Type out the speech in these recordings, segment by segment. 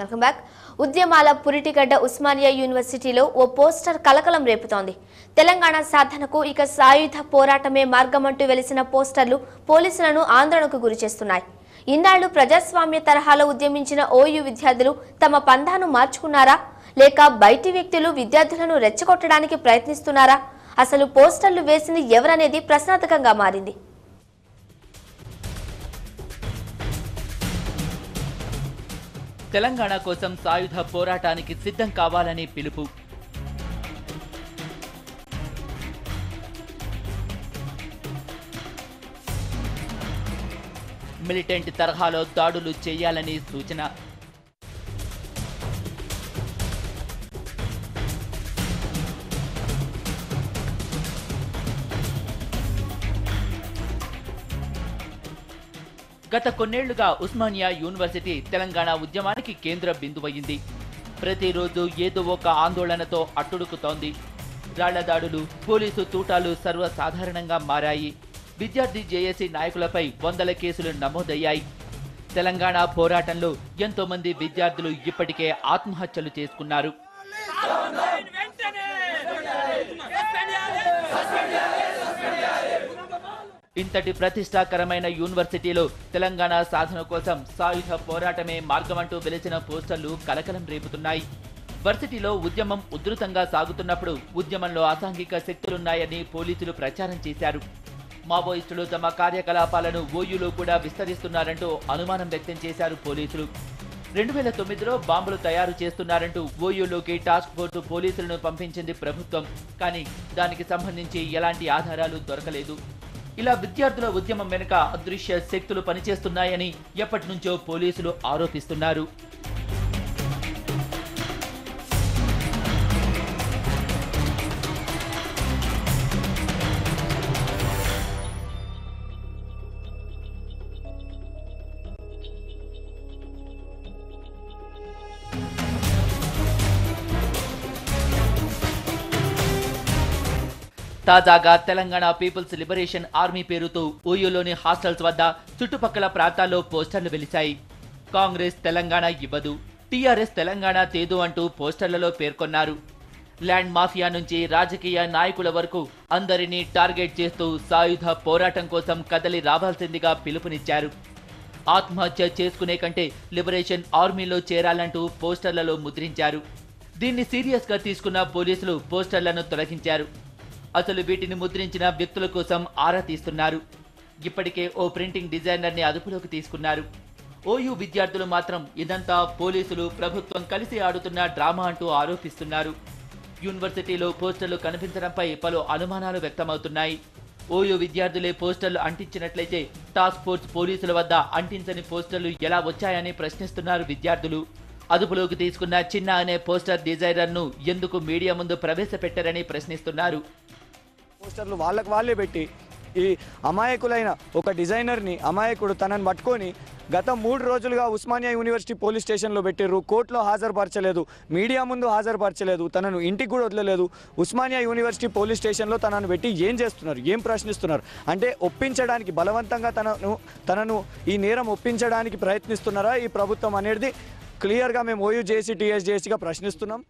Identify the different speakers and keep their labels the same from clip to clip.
Speaker 1: Welcome back. ఉద్యమాల పురిటిగడ్డ ఉస్మానియా యూనివర్సిటీలో ఓ poster కలకలం రేపుతోంది. తెలంగాణ సాధనకు ఇక సాయుధ పోరాటమే మార్గమంటూ వెలిసిన పోస్టర్లు పోలీసులను ఆందోళనకు గురిచేస్తున్నాయి. ఇన్నాళ్లు ప్రజాస్వామ్య తరహాలో ఉద్యమించిన ఓయూ విద్యార్థులు తమ పంధాను మార్చుకున్నారా, లేక బయటి వ్యక్తులు విద్యార్థులను రెచ్చగొట్టడానికి ప్రయత్నిస్తున్నారా? అసలు పోస్టర్లు వేసింది ఎవరనేది ప్రశ్నార్థకంగా మారింది.
Speaker 2: తెలంగాణ కోసం సాయుధ పోరాటానికి సిద్ధం కావాలని పిలుపు. మిలిటెంట్ తరహాలో దాడులు చేయాలని సూచన. గత కొన్నేళ్లుగా ఉస్మానియా యూనివర్సిటీ తెలంగాణ ఉద్యమానికి కేంద్ర బిందువయ్యింది. ప్రతిరోజు ఏదో ఒక ఆందోళనతో అట్టుడుకుతోంది. రాళ్ల దాడులు, పోలీసు తూటాలు సర్వసాధారణంగా మారాయి. విద్యార్థి జేఏసీ నాయకులపై వందల కేసులు నమోదయ్యాయి. తెలంగాణ పోరాటంలో ఎంతో మంది విద్యార్థులు ఇప్పటికే ఆత్మహత్యలు చేసుకున్నారు. ఇంతటి ప్రతిష్టాకరమైన యూనివర్సిటీలో తెలంగాణ సాధన కోసం సాయుధ పోరాటమే మార్గమంటూ వెలిసిన పోస్టర్లు కలకలం రేపుతున్నాయి. వర్సిటీలో ఉద్యమం ఉధృతంగా సాగుతున్నప్పుడు ఉద్యమంలో అసాంఘిక శక్తులున్నాయని పోలీసులు ప్రచారం చేశారు. మావోయిస్టులు తమ కార్యకలాపాలను ఓయూలో కూడా విస్తరిస్తున్నారంటూ అనుమానం వ్యక్తం చేశారు పోలీసులు. 2009లో బాంబులు తయారు చేస్తున్నారంటూ ఓయూలోకి టాస్క్ ఫోర్సు పోలీసులను పంపించింది ప్రభుత్వం. కానీ దానికి సంబంధించి ఎలాంటి ఆధారాలు దొరకలేదు. ఇలా విద్యార్థుల ఉద్యమం వెనుక అదృశ్య శక్తులు పనిచేస్తున్నాయని ఎప్పటి నుంచో పోలీసులు ఆరోపిస్తున్నారు. తాజాగా తెలంగాణ పీపుల్స్ లిబరేషన్ ఆర్మీ పేరుతో ఓయూలోని హాస్టల్స్ వద్ద చుట్టుపక్కల ప్రాంతాల్లో పోస్టర్లు వెలిశాయి. కాంగ్రెస్ తెలంగాణ ఇవ్వదు, టీఆర్ఎస్ తెలంగాణ తేదు అంటూ పోస్టర్లలో పేర్కొన్నారు. ల్యాండ్ మాఫియా నుంచి రాజకీయ నాయకుల వరకు అందరినీ టార్గెట్ చేస్తూ సాయుధ పోరాటం కోసం కదలి రావాల్సిందిగా పిలుపునిచ్చారు. ఆత్మహత్య చేసుకునే కంటే లిబరేషన్ ఆర్మీలో చేరాలంటూ పోస్టర్లలో ముద్రించారు. దీన్ని సీరియస్ గా తీసుకున్న పోలీసులు పోస్టర్లను తొలగించారు. అసలు వీటిని ముద్రించిన వ్యక్తుల కోసం ఆరా తీస్తున్నారు. ఇప్పటికే ఓ ప్రింటింగ్ డిజైనర్ని అదుపులోకి తీసుకున్నారు. ఓయూ విద్యార్థులు మాత్రం ఇదంతా పోలీసులు ప్రభుత్వం కలిసి ఆడుతున్న డ్రామా అంటూ ఆరోపిస్తున్నారు. యూనివర్సిటీలో పోస్టర్లు కనిపించడంపై పలు అనుమానాలు వ్యక్తమవుతున్నాయి. ఓయూ విద్యార్థులే పోస్టర్లు అంటించినట్లయితే టాస్క్ ఫోర్స్ పోలీసుల వద్ద అంటించని పోస్టర్లు ఎలా వచ్చాయని ప్రశ్నిస్తున్నారు విద్యార్థులు. అదుపులోకి తీసుకున్న చిన్న అనే పోస్టర్ డిజైనర్ను ఎందుకు మీడియా ముందు ప్రవేశపెట్టారని ప్రశ్నిస్తున్నారు.
Speaker 3: పోస్టర్లు వాళ్ళే పెట్టి ఈ అమాయకులైన ఒక డిజైనర్ని అమాయకుడు తనని పట్టుకొని గత 3 రోజులుగా ఉస్మానియా యూనివర్సిటీ పోలీస్ స్టేషన్లో పెట్టారు. కోర్టులో హాజరుపరచలేదు, మీడియా ముందు హాజరుపరచలేదు, తనను ఇంటికి కూడా వదలలేదు. ఉస్మానియా యూనివర్సిటీ పోలీస్ స్టేషన్లో తనను పెట్టి ఏం చేస్తున్నారు, ఏం ప్రశ్నిస్తున్నారు అంటే ఒప్పించడానికి, బలవంతంగా తనను ఈ నేరం ఒప్పించడానికి ప్రయత్నిస్తున్నారా ఈ ప్రభుత్వం అనేది క్లియర్గా మేము ఓయూ జేఏసీ టీఎస్జేఏసీగా ప్రశ్నిస్తున్నాం.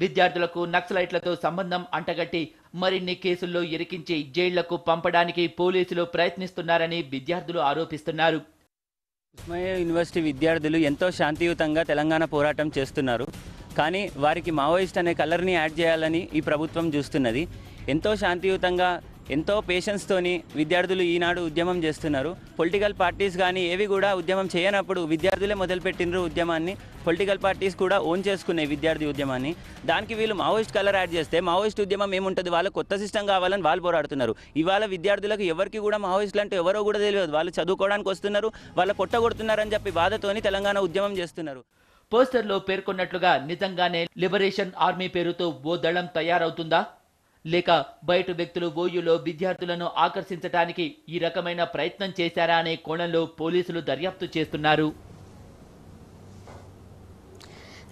Speaker 2: విద్యార్థులకు నక్సలైట్లతో సంబంధం అంటగట్టి మరిన్ని కేసుల్లో ఇరికించి జైళ్లకు పంపడానికి పోలీసులు ప్రయత్నిస్తున్నారని విద్యార్థులు ఆరోపిస్తున్నారు.
Speaker 4: ఉస్మానియా యూనివర్సిటీ విద్యార్థులు ఎంతో శాంతియుతంగా తెలంగాణ పోరాటం చేస్తున్నారు. కానీ వారికి మావోయిస్ట్ అనే కలర్ని యాడ్ చేయాలని ఈ ప్రభుత్వం చూస్తున్నది. ఎంతో శాంతియుతంగా ఎంతో పేషెన్స్తోని విద్యార్థులు ఈనాడు ఉద్యమం చేస్తున్నారు. పొలిటికల్ పార్టీస్ కానీ ఏవి కూడా ఉద్యమం చేయనప్పుడు విద్యార్థులే మొదలుపెట్టినరు ఉద్యమాన్ని. పొలిటికల్ పార్టీస్ కూడా ఓన్ చేసుకున్నాయి విద్యార్థి ఉద్యమాన్ని. దానికి వీళ్ళు మావోయిస్ట్ కలర్ యాడ్ చేస్తే మావోయిస్ట్ ఉద్యమం ఏముంటుంది, వాళ్ళ కొత్త సిస్టమ్ కావాలని వాళ్ళు పోరాడుతున్నారు. ఇవాళ విద్యార్థులకు ఎవరికి కూడా మావోయిస్టులు అంటే ఎవరో కూడా తెలియదు. వాళ్ళు చదువుకోవడానికి వస్తున్నారు, వాళ్ళ కొట్టగొడుతున్నారని చెప్పి బాధతోని తెలంగాణ ఉద్యమం చేస్తున్నారు.
Speaker 2: పోస్టర్లో పేర్కొన్నట్లుగా నిజంగానే లిబరేషన్ ఆర్మీ పేరుతో ఓ దళం తయారవుతుందా, లేక బయట వ్యక్తులు ఓయూలో విద్యార్థులను ఆకర్షించడానికి ఈ రకమైన ప్రయత్నం చేశారా అనే కోణంలో పోలీసులు దర్యాప్తు చేస్తున్నారు.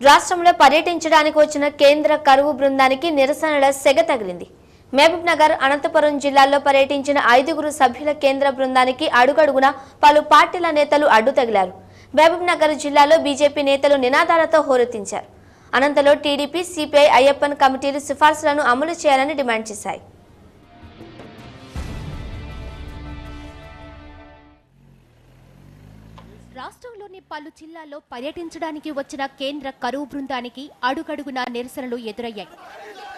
Speaker 1: రాష్ట్రంలో పర్యటించడానికి వచ్చిన కేంద్ర కరువు బృందానికి నిరసనల సెగ తగిలింది. మహబూబ్ నగర్, అనంతపురం జిల్లాల్లో పర్యటించిన 5 సభ్యుల కేంద్ర బృందానికి అడుగడుగునా పలు పార్టీల నేతలు అడ్డు తగిలారు. మహబూబ్ నగర్ జిల్లాలో బీజేపీ నేతలు నినాదాలతో హోరెత్తించారు. అనంతలో టీడీపీ, సిపిఐ, అయ్యప్పన్ కమిటీలు సిఫార్సులను అమలు చేయాలని డిమాండ్ చేశాయి.
Speaker 5: రాష్ట్రంలోని పలు జిల్లాల్లో పర్యటించడానికి వచ్చిన కేంద్ర కరువు బృందానికి అడుగడుగునా నిరసనలు ఎదురయ్యాయి.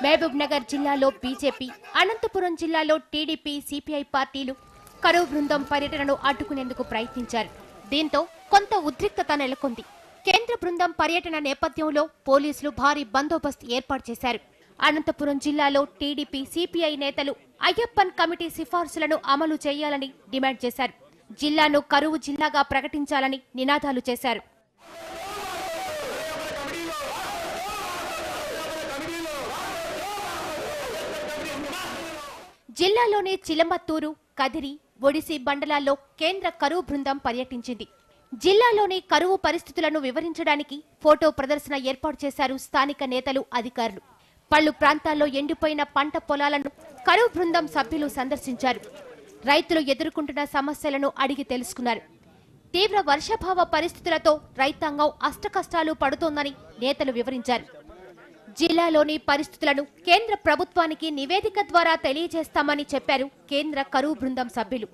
Speaker 5: మహబూబ్ నగర్ జిల్లాలో బీజేపీ, అనంతపురం జిల్లాలో టీడీపీ, సిపిఐ పార్టీలు కరువు బృందం పర్యటనను అడ్డుకునేందుకు ప్రయత్నించారు. దీంతో కొంత ఉద్రిక్తత నెలకొంది. కేంద్ర బృందం పర్యటన నేపథ్యంలో పోలీసులు భారీ బందోబస్తు ఏర్పాటు చేశారు. అనంతపురం జిల్లాలో టీడీపీ, సిపిఐ నేతలు అయ్యప్పన్ కమిటీ సిఫార్సులను అమలు చేయాలని డిమాండ్ చేశారు. జిల్లాను కరువు జిల్లాగా ప్రకటించాలని నినాదాలు చేశారు. జిల్లాలోని చిలమత్తూరు, కదిరి, ఒడిసి మండలాల్లో కేంద్ర కరువు బృందం పర్యటించింది. జిల్లాలోని కరువు పరిస్థితులను వివరించడానికి ఫోటో ప్రదర్శన ఏర్పాటు చేశారు స్థానిక నేతలు, అధికారులు. పలు ప్రాంతాల్లో ఎండిపోయిన పంట పొలాలను కరువు బృందం సభ్యులు సందర్శించారు. రైతులు ఎదుర్కొంటున్న సమస్యలను అడిగి తెలుసుకున్నారు. తీవ్ర వర్షాభావ పరిస్థితులతో రైతాంగం అష్టకష్టాలు పడుతోందని నేతలు వివరించారు. జిల్లాలోని పరిస్థితులను కేంద్ర ప్రభుత్వానికి నివేదిక ద్వారా తెలియజేస్తామని చెప్పారు కేంద్ర కరువు బృందం సభ్యులు.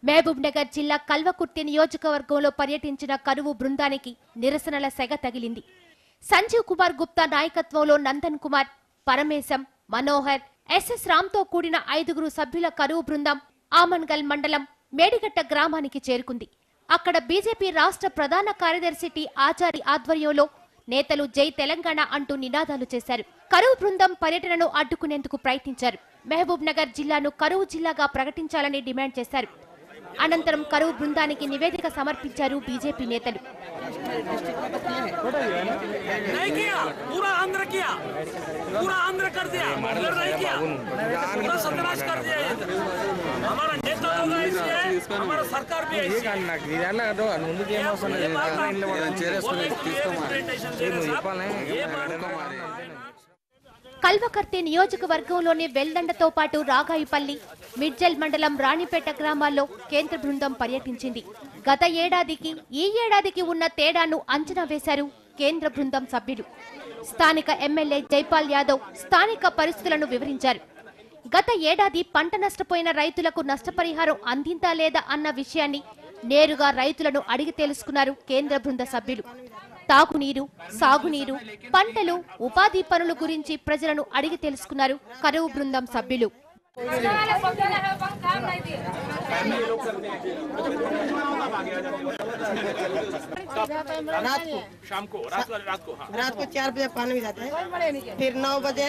Speaker 5: మహబూబ్ నగర్ జిల్లా కల్వకుర్తి నియోజకవర్గంలో పర్యటించిన కరువు బృందానికి నిరసనల సెగ తగిలింది. సంజీవ్ కుమార్ గుప్తా నాయకత్వంలో నందన్ కుమార్, పరమేశం, మనోహర్, ఎస్ఎస్ రామ్తో కూడిన 5 సభ్యుల కరువు బృందం ఆమన్గల్ మండలం మేడిగట్ట గ్రామానికి చేరుకుంది. అక్కడ బీజేపీ రాష్ట్ర ప్రధాన కార్యదర్శి టి ఆచారి ఆధ్వర్యంలో నేతలు జై తెలంగాణ అంటూ నినాదాలు చేశారు. కరువు బృందం పర్యటనను అడ్డుకునేందుకు ప్రయత్నించారు. మహబూబ్ నగర్ జిల్లాను కరువు జిల్లాగా ప్రకటించాలని డిమాండ్ చేశారు. అనంతరం కరువు బృందానికి నివేదిక సమర్పించారు బీజేపీ నేతలు. కల్వకర్తి నియోజకవర్గంలోని వెల్దండతో పాటు రాగాయిపల్లి, మిడ్జల్ మండలం రాణిపేట గ్రామాల్లో కేంద్ర బృందం పర్యటించింది. గత ఏడాదికి ఈ ఏడాదికి ఉన్న తేడాను అంచనా వేశారు కేంద్ర బృందం సభ్యులు. స్థానిక ఎమ్మెల్యే జైపాల్ యాదవ్ స్థానిక పరిస్థితులను వివరించారు. గత ఏడాది పంట నష్టపోయిన రైతులకు నష్టపరిహారం అందిందా లేదా అన్న విషయాన్ని నేరుగా రైతులను అడిగి తెలుసుకున్నారు కేంద్ర బృంద సభ్యులు. తాగునీరు, సాగునీరు, పంటలు, ఉపాధి పనుల గురించి ప్రజలను అడిగి తెలుసుకున్నారు కరువు బృందం సభ్యులు.
Speaker 6: रात को 4 बजे पानी में जाते हैं, फिर 9 बजे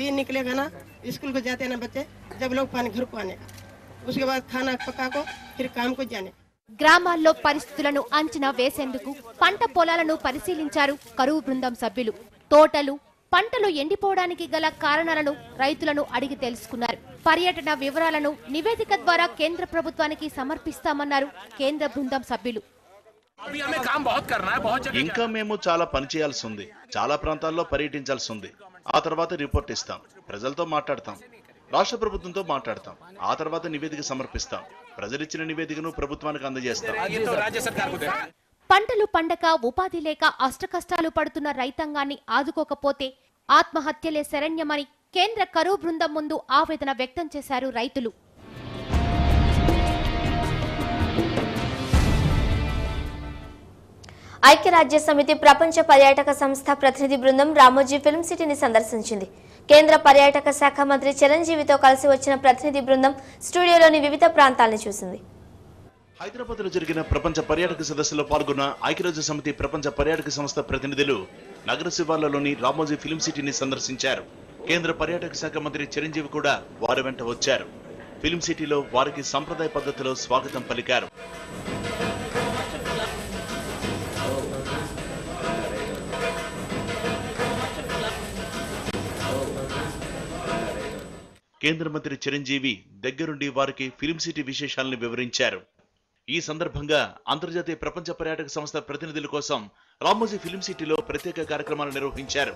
Speaker 6: दिन निकलेगा ना, स्कूल को जाते हैं ना बच्चे, जब लोग पानी घर को आने का, उसके बाद खाना पका को फिर काम को जाने.
Speaker 5: గ్రామాల్లో పరిస్థితులను అంచనా వేసేందుకు పంట పొలాలను పరిశీలించారు కరువు బృందం సభ్యులు. తోటలు, పంటలు ఎండిపోవడానికి గల కారణాలను రైతులను అడిగి తెలుసుకున్నారు. పర్యటన వివరాలను నివేదిక ద్వారా కేంద్ర ప్రభుత్వానికి సమర్పిస్తామన్నారు కేంద్ర బృందం సభ్యులు.
Speaker 7: ఇంకా మేము చాలా పని చేయాల్సి ఉంది. చాలా ప్రాంతాల్లో పర్యటించాల్సి ఉంది. ఆ తర్వాత రిపోర్ట్ ఇస్తాం, ప్రజలతో మాట్లాడతాం, రాష్ట్ర ప్రభుత్వంతో మాట్లాడతాం. ఆ తర్వాత నివేదిక సమర్పిస్తాం. ప్రజలిచ్చిన నివేదికను ప్రభుత్వానికి అందజేస్తాం.
Speaker 5: పంటలు పండక, ఉపాధి లేక అష్టకష్టాలు పడుతున్న రైతాంగాన్ని ఆదుకోకపోతే ఆత్మహత్యలే శరణ్యమని కేంద్ర కరువు బృందం ముందు ఆవేదన వ్యక్తం చేశారు రైతులు.
Speaker 1: ఐక్యరాజ్య సమితి ప్రపంచ పర్యాటక సంస్థ ప్రతినిధి బృందం రామోజీ ఫిల్మ్ సిటీని సందర్శించింది. కేంద్ర పర్యాటక శాఖ మంత్రి చిరంజీవితో కలిసి వచ్చిన ప్రతినిధి బృందం స్టూడియోలోని వివిధ ప్రాంతాలను చూసింది.
Speaker 7: హైదరాబాద్ లో జరిగిన ప్రపంచ పర్యాటక సదస్సులో పాల్గొన్న ఐక్యరాజ్య సమితి ప్రపంచ పర్యాటక సంస్థ ప్రతినిధులు నగర శివార్లలోని రామోజీ ఫిల్మ్ సిటీని సందర్శించారు. కేంద్ర పర్యాటక శాఖ మంత్రి చిరంజీవి కూడా వారి వెంట వచ్చారు. ఫిల్మ్ సిటీలో వారికి సంప్రదాయ పద్ధతిలో స్వాగతం పలికారు. కేంద్ర మంత్రి చిరంజీవి దగ్గరుండి వారికి ఫిల్మ్ సిటీ విశేషాలను వివరించారు. ఈ సందర్భంగా అంతర్జాతీయ ప్రపంచ పర్యాటక సంస్థ ప్రతినిధుల కోసం రామోజీ ఫిల్మ్ సిటీలో ప్రత్యేక కార్యక్రమాలు నిర్వహించారు.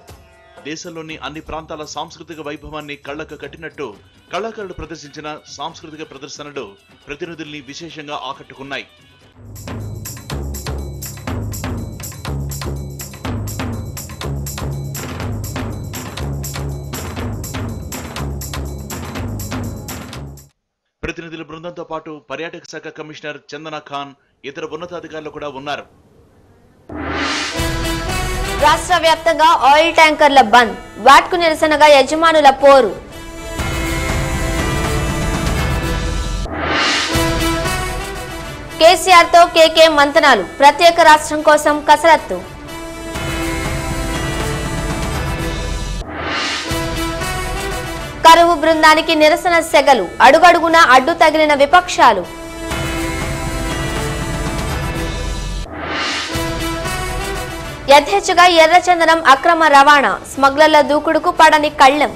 Speaker 7: దేశంలోని అన్ని ప్రాంతాల సాంస్కృతిక వైభవాన్ని కళ్లకు కట్టినట్టు కళాకారులు ప్రదర్శించిన సాంస్కృతిక ప్రదర్శనలు ప్రతినిధుల్ని విశేషంగా ఆకట్టుకున్నాయి. ప్రతినిధుల బృందంతో పాటు పర్యాటక శాఖ కమిషనర్ చందనా ఖాన్, ఇతర ఉన్నతాధికారులు కూడా ఉన్నారు.
Speaker 1: రాష్ట్ర వ్యాప్తంగా ఆయిల్ ట్యాంకర్ల బంద్, వాట్కు నిరసనగా యజమానుల పోరు. కేసీఆర్ తో కేకే మంతనాలు, ప్రత్యేక రాష్ట్రం కోసం కసరత్తు. కరువు బృందానికి నిరసన సెగలు, అడుగడుగునా అడ్డు తగిలిన విపక్షాలు. యథేచ్ఛగా ఎర్రచందనం అక్రమ రవాణా, స్మగ్లర్ల దూకుడుకు పడని కళ్లెం.